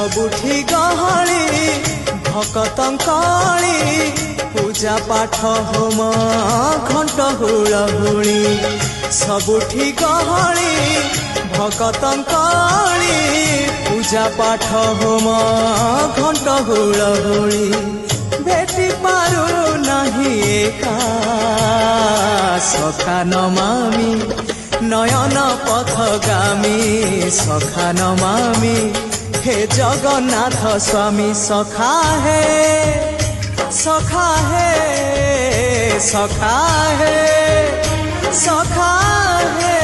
सबुठी गहली भकतंकली पूजा पाठ होम घंट हुलहुली सबुठी गहली भकतंकली पूजा पाठ होम घंट हुलहुली भेटी पारु नहीं एका सखा नमामि नयन पथगामी सखा नमामि हे जगन्नाथ स्वामी सखा है सखा है सखा है सखा है